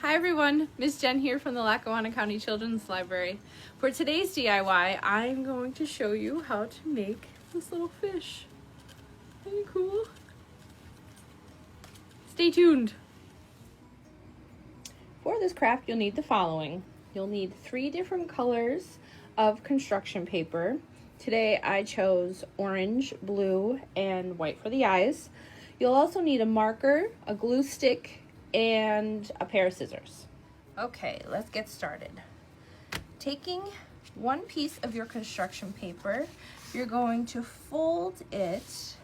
Hi everyone, Miss Jen here from the Lackawanna County Children's Library. For today's DIY, I'm going to show you how to make this little fish. Isn't it cool? Stay tuned. For this craft, you'll need the following. You'll need 3 different colors of construction paper. Today I chose orange, blue, and white for the eyes. You'll also need a marker, a glue stick, and a pair of scissors. Okay, let's get started. Taking one piece of your construction paper, you're going to fold it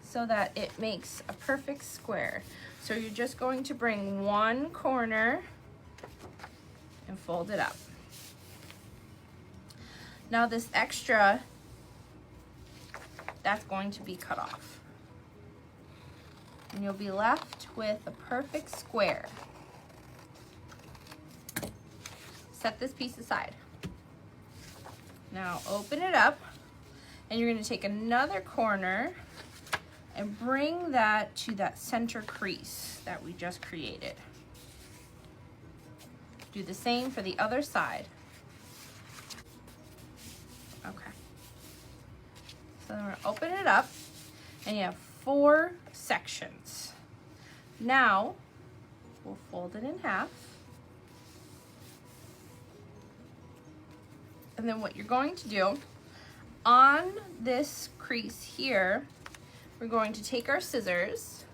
so that it makes a perfect square. So you're just going to bring one corner and fold it up. Now this extra, that's going to be cut off. And you'll be left with a perfect square. Set this piece aside. Now open it up, and you're going to take another corner and bring that to that center crease that we just created. Do the same for the other side. Okay. So then we're going to open it up, and you have 4 sections. Now we'll fold it in half. And then what you're going to do on this crease here, we're going to take our scissors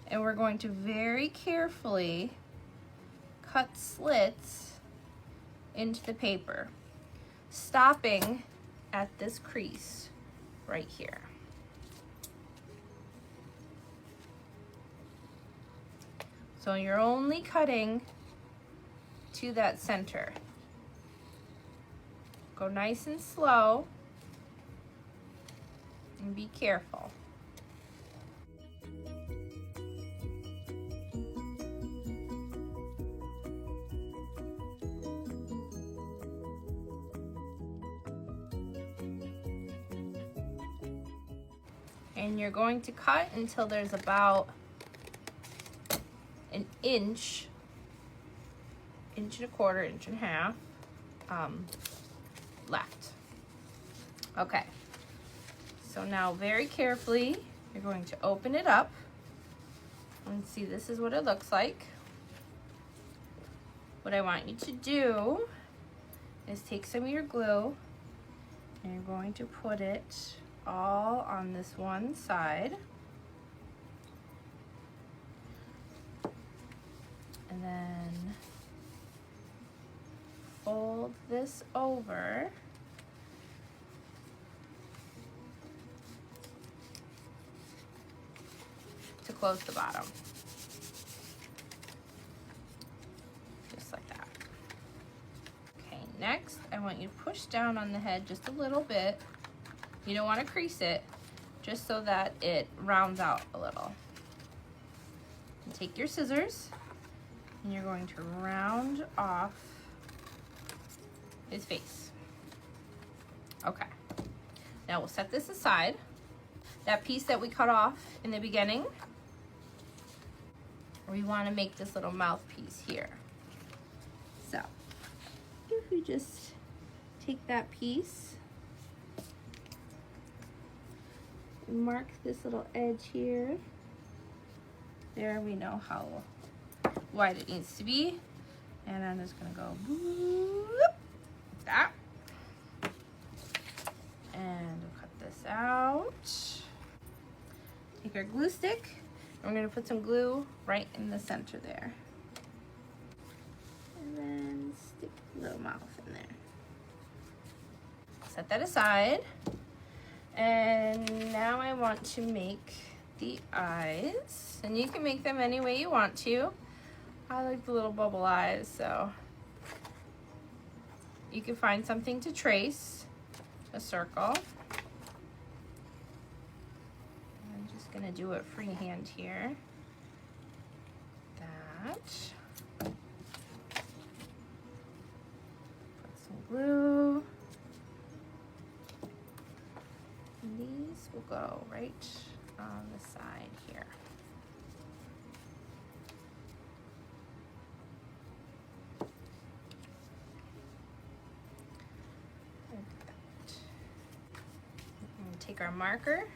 and we're going to very carefully cut slits into the paper, stopping at this crease right here. So you're only cutting to that center. Go nice and slow and be careful. And you're going to cut until there's about an inch and a quarter, inch and a half left. Okay, so now very carefully you're going to open it up and see this is what it looks like. What I want you to do is take some of your glue and you're going to put it all on this one side. And then fold this over to close the bottom. Just like that. Okay, next I want you to push down on the head just a little bit. You don't want to crease it, just so that it rounds out a little. And take your scissors and you're going to round off his face. Okay, now we'll set this aside. That piece that we cut off in the beginning, we want to make this little mouthpiece here. So if we just take that piece and mark this little edge here, there we know how wide it needs to be. And I'm just gonna go boop, that. And we'll cut this out. Take our glue stick, and we're gonna put some glue right in the center there. And then stick a little mouth in there. Set that aside. And now I want to make the eyes. And you can make them any way you want to. I like the little bubble eyes, so you can find something to trace, a circle. I'm just gonna do it freehand here. That. Put some glue. And these will go right on the side here. take our marker,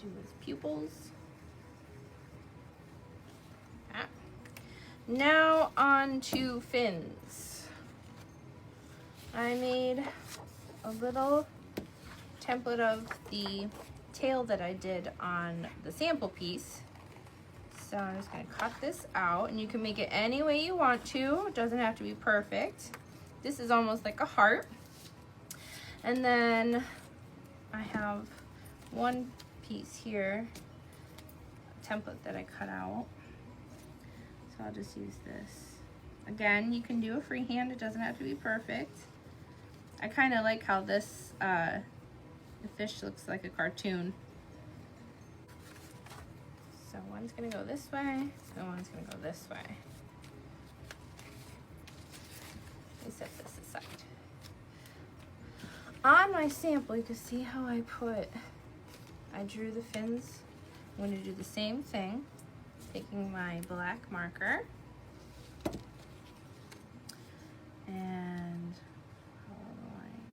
do his pupils. Ah. Now on to fins. I made a little template of the tail that I did on the sample piece. So I'm just gonna cut this out, and you can make it any way you want to. It doesn't have to be perfect. This is almost like a heart. And then I have one piece here, a template that I cut out. So I'll just use this. Again, you can do a freehand, it doesn't have to be perfect. I kind of like how this, the fish looks like a cartoon. So one's gonna go this way, and one's gonna go this way. Let me set this aside. On my sample, you can see how I drew the fins. I'm gonna do the same thing, taking my black marker and follow the line.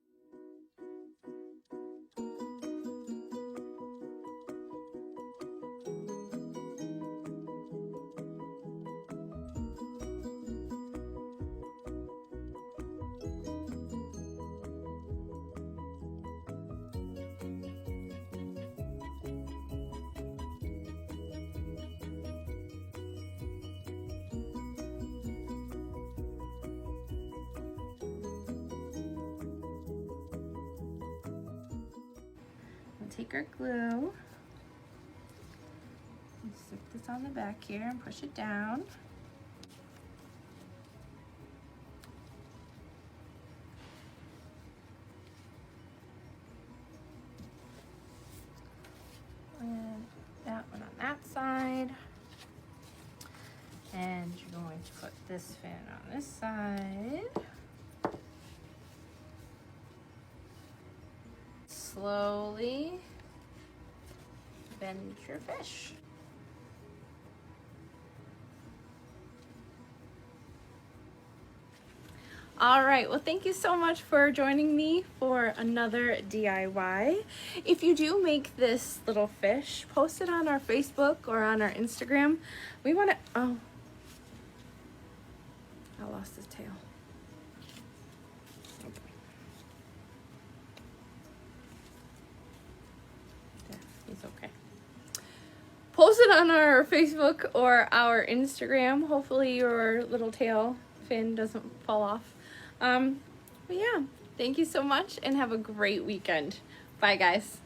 Take our glue and stick this on the back here and push it down. And that one on that side. And you're going to put this fin on this side. Slowly bend your fish. All right, well, thank you so much for joining me for another DIY. If you do make this little fish, post it on our Facebook or on our Instagram. We want to, oh, I lost his tail. Okay. Post it on our Facebook or our Instagram. Hopefully your little tail fin doesn't fall off. But yeah, thank you so much and have a great weekend. Bye guys.